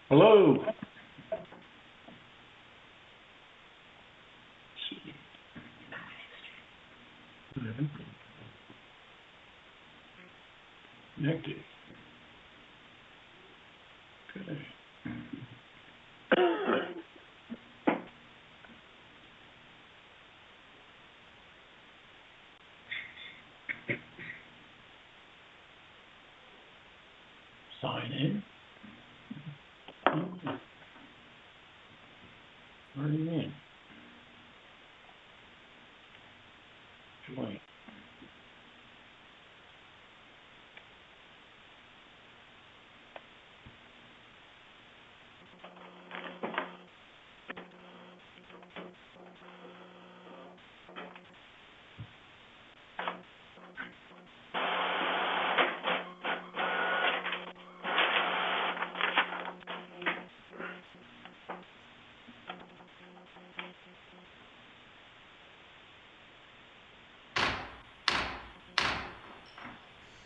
Hello. Connected. Okay. Sign in. Already in. Join.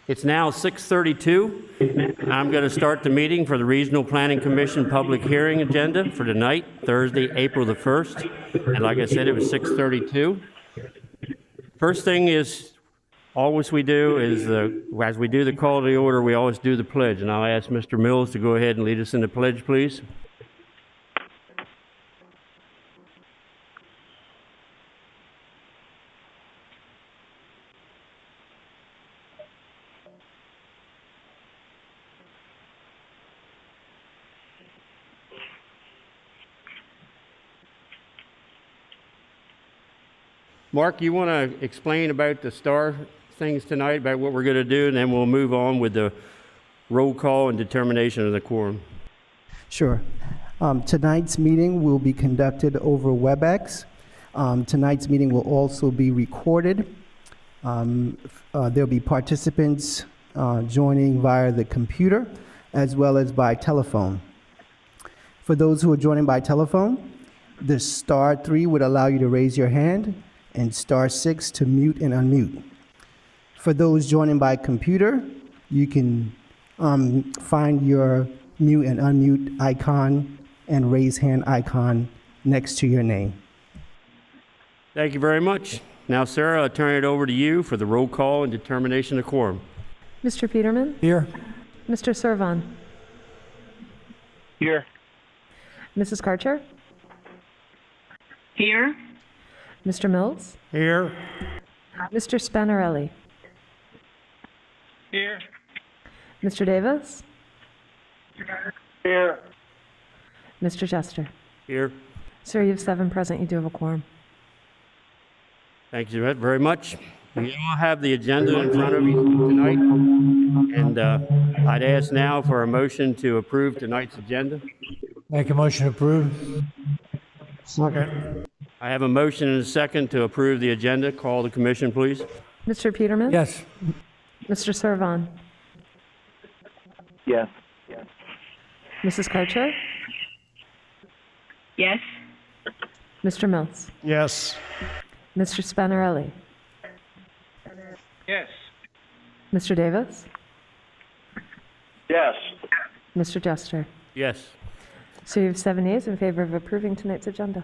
It's now 6:32. I'm going to start the meeting for the Regional Planning Commission public hearing agenda for tonight, Thursday, April the 1st. And like I said, it was 6:32. First thing is, always we do is, as we do the call to the order, we always do the pledge. And I'll ask Mr. Mills to go ahead and lead us in the pledge, please. Mark, you want to explain about the star things tonight, about what we're going to do, and then we'll move on with the roll call and determination of the quorum. Sure. Tonight's meeting will be conducted over WebEx. Tonight's meeting will also be recorded. There'll be participants joining via the computer as well as by telephone. For those who are joining by telephone, the *3 would allow you to raise your hand, and *6 to mute and unmute. For those joining by computer, you can find your mute and unmute icon and raise hand icon next to your name. Thank you very much. Now, Sarah, I'll turn it over to you for the roll call and determination of quorum. Mr. Peterman? Here. Mr. Servan? Here. Mrs. Karcher? Here. Mr. Mills? Here. Mr. Spanarelli? Here. Mr. Davis? Here. Mr. Jester? Here. Sir, you have 7 present. You do have a quorum. Thank you very much. You all have the agenda in front of you tonight. And I'd ask now for a motion to approve tonight's agenda. Make a motion to approve. Second. I have a motion and a second to approve the agenda. Call the commission, please. Mr. Peterman? Yes. Mr. Servan? Yes. Mrs. Karcher? Yes. Mr. Mills? Yes. Mr. Spanarelli? Yes. Mr. Davis? Yes. Mr. Jester? Yes. So you have 7 yeas in favor of approving tonight's agenda.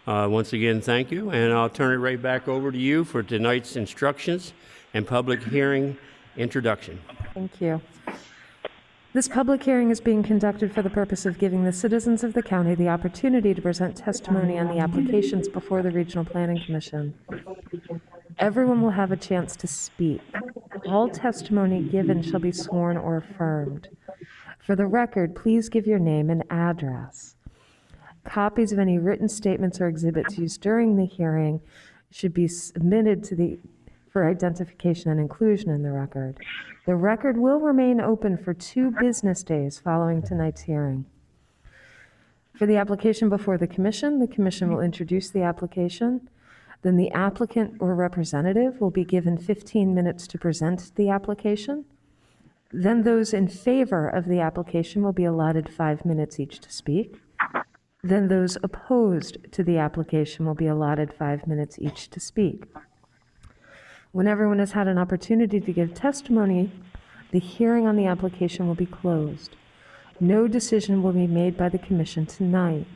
Once again, thank you. And I'll turn it right back over to you for tonight's instructions and public hearing introduction. Thank you. This public hearing is being conducted for the purpose of giving the citizens of the county the opportunity to present testimony on the applications before the Regional Planning Commission. Everyone will have a chance to speak. All testimony given shall be sworn or affirmed. For the record, please give your name and address. Copies of any written statements or exhibits used during the hearing should be submitted to the for identification and inclusion in the record. The record will remain open for 2 business days following tonight's hearing. For the application before the commission will introduce the application. Then the applicant or representative will be given 15 minutes to present the application. Then those in favor of the application will be allotted 5 minutes each to speak. Then those opposed to the application will be allotted 5 minutes each to speak. When everyone has had an opportunity to give testimony, the hearing on the application will be closed. No decision will be made by the commission tonight.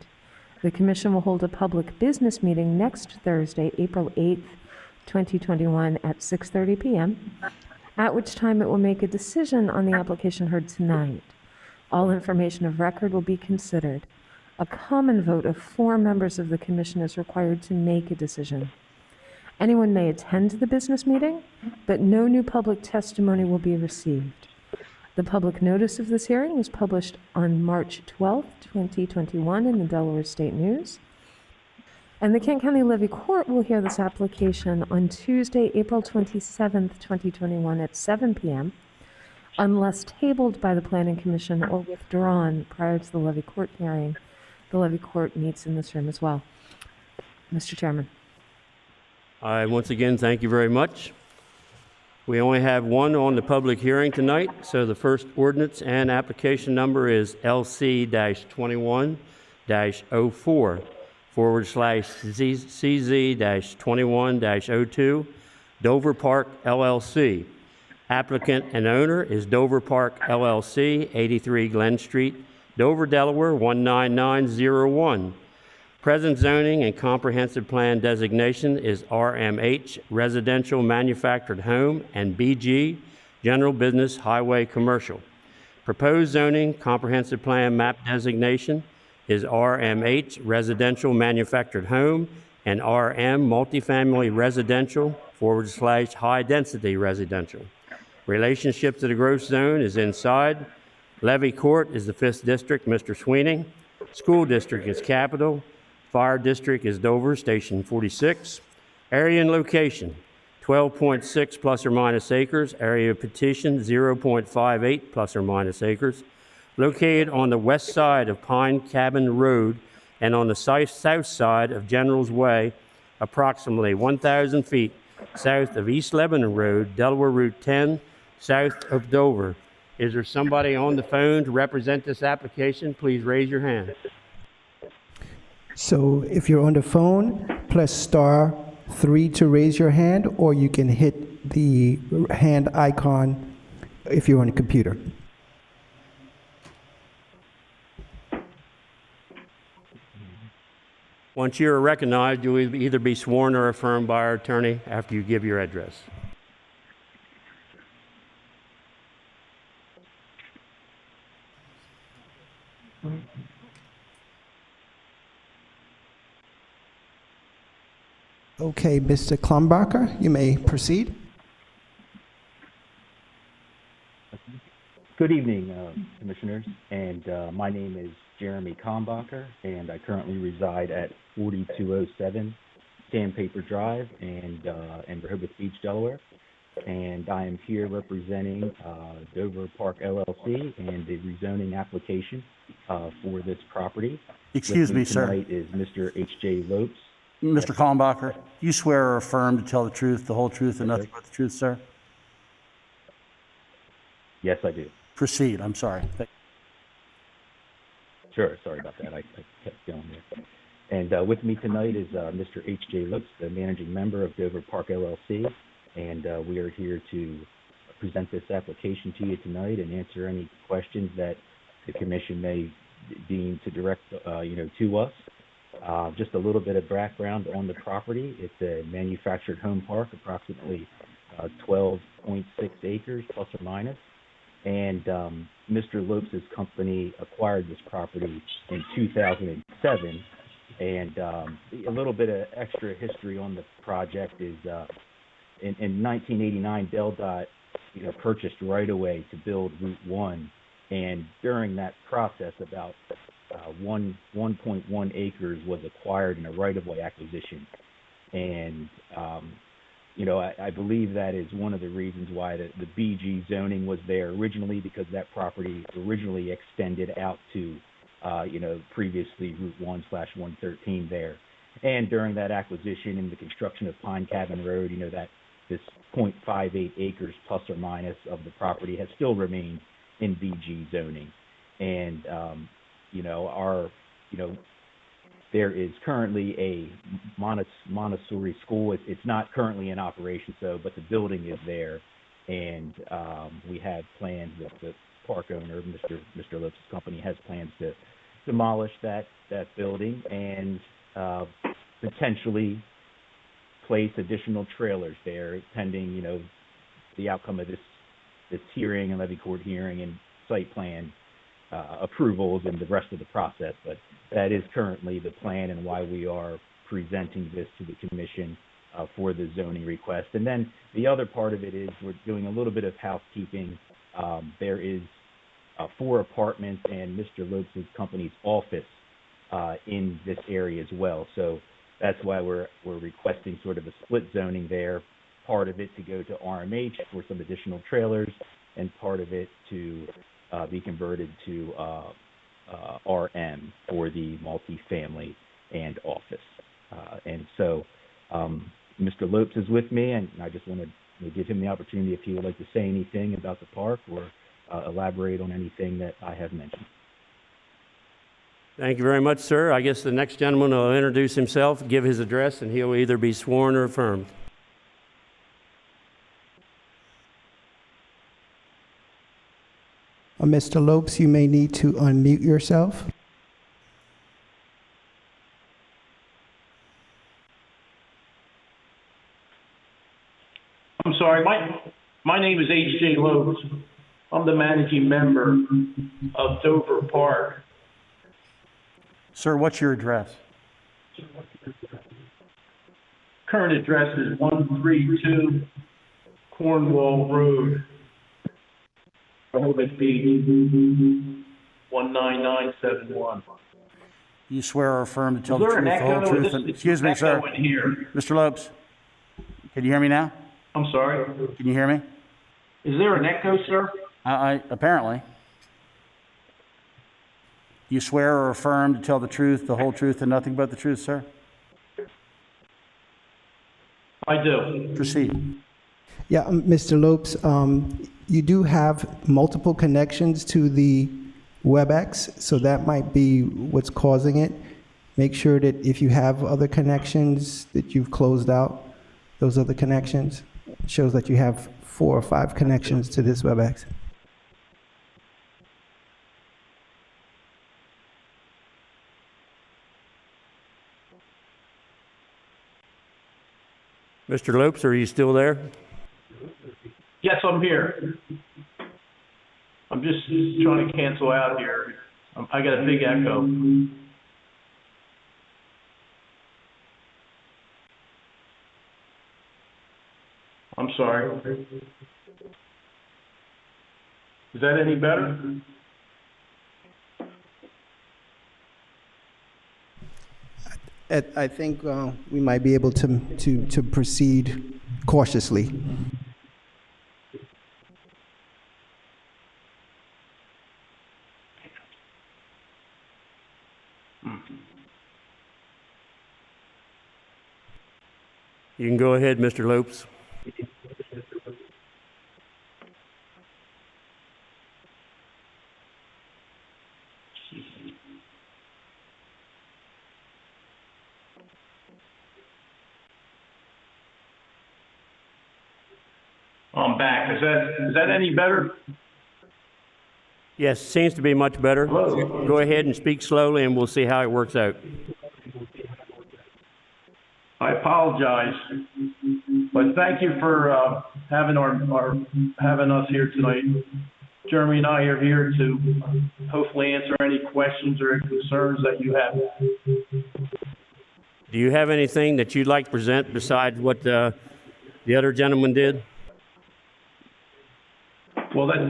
The commission will hold a public business meeting next Thursday, April 8th, 2021 at 6:30 p.m., at which time it will make a decision on the application heard tonight. All information of record will be considered. A common vote of 4 members of the commission is required to make a decision. Anyone may attend the business meeting, but no new public testimony will be received. The public notice of this hearing was published on March 12th, 2021 in the Delaware State News. And the Kent County Levy Court will hear this application on Tuesday, April 27th, 2021 at 7 p.m. Unless tabled by the Planning Commission or withdrawn prior to the Levy Court hearing. The Levy Court meets in this room as well. Mr. Chairman. Once again, thank you very much. We only have one on the public hearing tonight, so the first ordinance and application number is LC-21-04/CZ-21-02, Dover Park LLC. Applicant and owner is Dover Park LLC, 83 Glen Street, Dover, Delaware, 19901. Present zoning and comprehensive plan designation is RMH, Residential Manufactured Home, and BG, General Business Highway Commercial. Proposed zoning comprehensive plan map designation is RMH, Residential Manufactured Home, and RM, Multifamily Residential / High Density Residential. Relationship to the growth zone is inside. Levy Court is the 5th District, Mr. Sweeney. School District is Capital. Fire District is Dover, Station 46. Area and location, 12.6 plus or minus acres. Area of petition, 0.58 plus or minus acres. Located on the west side of Pine Cabin Road and on the south side of General's Way, approximately 1,000 feet south of East Lebanon Road, Delaware Route 10, south of Dover. Is there somebody on the phone to represent this application? Please raise your hand. So if you're on the phone, press *3 to raise your hand, or you can hit the hand icon if you're on a computer. Once you're recognized, you will either be sworn or affirmed by our attorney after you give your address. Okay, Mr. Klumbacher, you may proceed. Good evening, Commissioners, and my name is Jeremy Klumbacher, and I currently reside at 4207 Sandpaper Drive and Rehoboth Beach, Delaware. And I am here representing Dover Park LLC and the rezoning application for this property. Excuse me, sir. Tonight is Mr. H.J. Lopes. Mr. Kallenbacher, do you swear or affirm to tell the truth, the whole truth, and nothing but the truth, sir? Yes, I do. Proceed. I'm sorry. Sure, sorry about that. I kept going there. And with me tonight is Mr. H.J. Lopes, the managing member of Dover Park LLC, and we are here to present this application to you tonight and answer any questions that the commission may deem to direct, to us. Just a little bit of background on the property. It's a manufactured home park, approximately 12.6 acres, plus or minus. And Mr. Lopes' company acquired this property in 2007. And a little bit of extra history on the project is in 1989, DelDOT purchased right-of-way to build Route 1. And during that process, about 1.1 acres was acquired in a right-of-way acquisition. And I believe that is one of the reasons why the BG zoning was there originally, because that property originally extended out to, previously Route 1/113 there. And during that acquisition and the construction of Pine Cabin Road, that this 0.58 acres plus or minus of the property has still remained in BG zoning. And, there is currently a Montessori school. It's not currently in operation, but the building is there. And we have plans that the park owner, Mr. Lopes' company, has plans to demolish that building and potentially place additional trailers there, pending, the outcome of this hearing and levy court hearing and site plan approvals and the rest of the process. But that is currently the plan and why we are presenting this to the commission for the zoning request. And then the other part of it is we're doing a little bit of housekeeping. There is 4 apartments and Mr. Lopes' company's office in this area as well. So that's why we're requesting sort of a split zoning there, part of it to go to RMH for some additional trailers, and part of it to be converted to RM for the multifamily and office. And so Mr. Lopes is with me, and I just want to give him the opportunity if he would like to say anything about the park or elaborate on anything that I have mentioned. Thank you very much, sir. I guess the next gentleman will introduce himself, give his address, and he'll either be sworn or affirmed. Mr. Lopes, you may need to unmute yourself. I'm sorry, my name is H.J. Lopes. I'm the managing member of Dover Park. Sir, what's your address? Current address is 132 Cornwall Road, Rehoboth Beach, 19971. You swear or affirm to tell Is the there an truth, the whole echo? truth, and... Excuse me, sir. Echo in here. Mr. Lopes, can you hear me now? I'm sorry. Can you hear me? Is there an echo, sir? Apparently. You swear or affirm to tell the truth, the whole truth, and nothing but the truth, sir? I do. Proceed. Yeah, Mr. Lopes, you do have multiple connections to the WebEx, so that might be what's causing it. Make sure that if you have other connections that you've closed out, those other connections. It shows that you have 4 or 5 connections to this WebEx. Mr. Lopes, are you still there? Yes, I'm here. I'm just trying to cancel out here. I got a big echo. I'm sorry. Is that any better? I think we might be able to proceed cautiously. You can go ahead, Mr. Lopes. I'm back. Is that any better? Yes, seems to be much better. Hello? Go ahead and speak slowly, and we'll see how it works out. I apologize, but thank you for having having us here tonight. Jeremy and I are here to hopefully answer any questions or concerns that you have. Do you have anything that you'd like to present besides what the other gentleman did? Well, that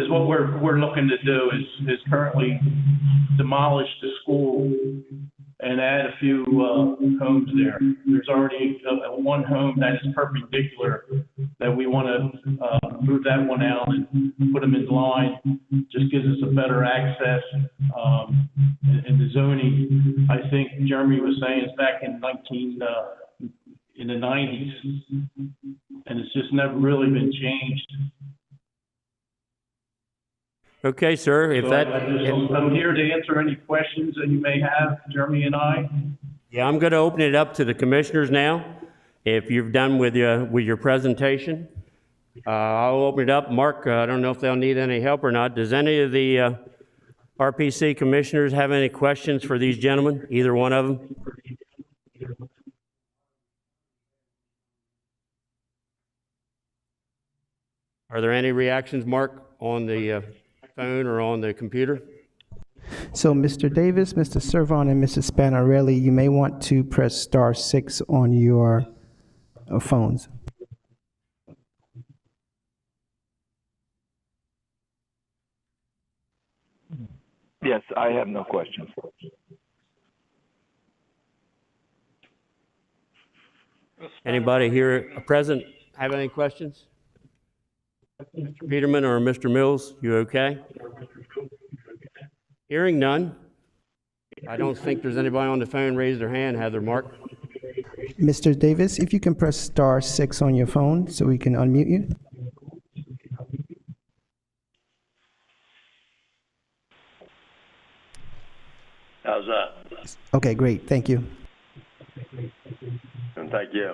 is what we're looking to do is currently demolish the school and add a few homes there. There's already one home that is perpendicular that we want to move that one out and put them in line. Just gives us a better access. And the zoning, I think Jeremy was saying, is back in in the 90s, and it's just never really been changed. Okay, sir, if So that, I'm here to answer any questions that you may have, Jeremy and I. yeah, I'm going to open it up to the commissioners now. If you're done with your presentation, I'll open it up. Mark, I don't know if they'll need any help or not. Does any of the RPC commissioners have any questions for these gentlemen, either one of them? Are there any reactions, Mark, on the phone or on the computer? So, Mr. Davis, Mr. Servon, and Mrs. Spanarelli, you may want to press *6 on your phones. Yes, I have no questions. Anybody here present have any questions? Mr. Peterman or Mr. Mills, you okay? Hearing none. I don't think there's anybody on the phone raise their hand, Heather, Mark. Mr. Davis, if you can press *6 on your phone so we can unmute you. How's that? Okay, great. Thank you. And thank you.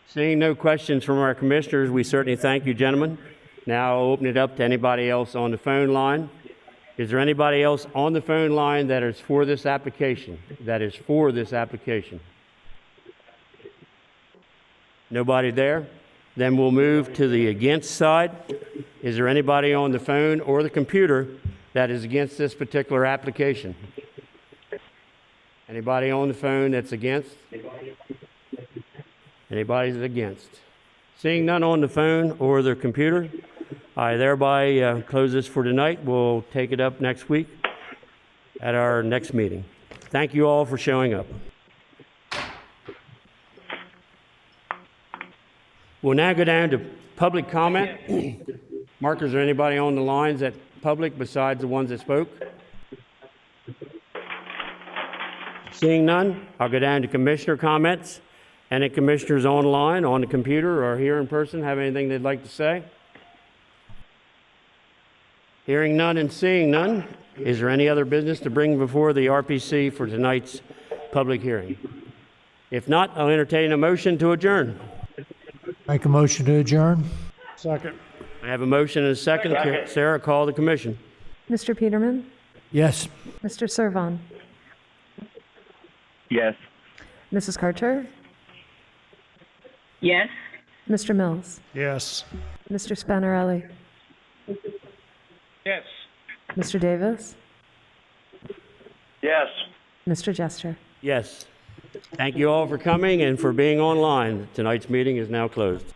Seeing no questions from our commissioners, we certainly thank you, gentlemen. Now I'll open it up to anybody else on the phone line. Is there anybody else on the phone line that is for this application? Nobody there? Then we'll move to the against side. Is there anybody on the phone or the computer that is against this particular application? Anybody on the phone that's against? Anybody's against? Seeing none on the phone or the computer, I thereby close this for tonight. We'll take it up next week at our next meeting. Thank you all for showing up. We'll now go down to public comment. Mark, is there anybody on the lines that public besides the ones that spoke? Seeing none, I'll go down to commissioner comments. Any commissioners online, on the computer, or here in person have anything they'd like to say? Hearing none and seeing none, is there any other business to bring before the RPC for tonight's public hearing? If not, I'll entertain a motion to adjourn. Make a motion to adjourn. Second. I have a motion and a second. Sarah, call the commission. Mr. Peterman? Yes. Mr. Servon? Yes. Mrs. Karcher? Yes. Mr. Mills? Yes. Mr. Spanarelli? Yes. Mr. Davis? Yes. Mr. Jester? Yes. Thank you all for coming and for being online. Tonight's meeting is now closed.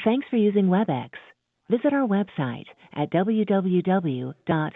Thanks for using WebEx. Visit our website at www.webex.com.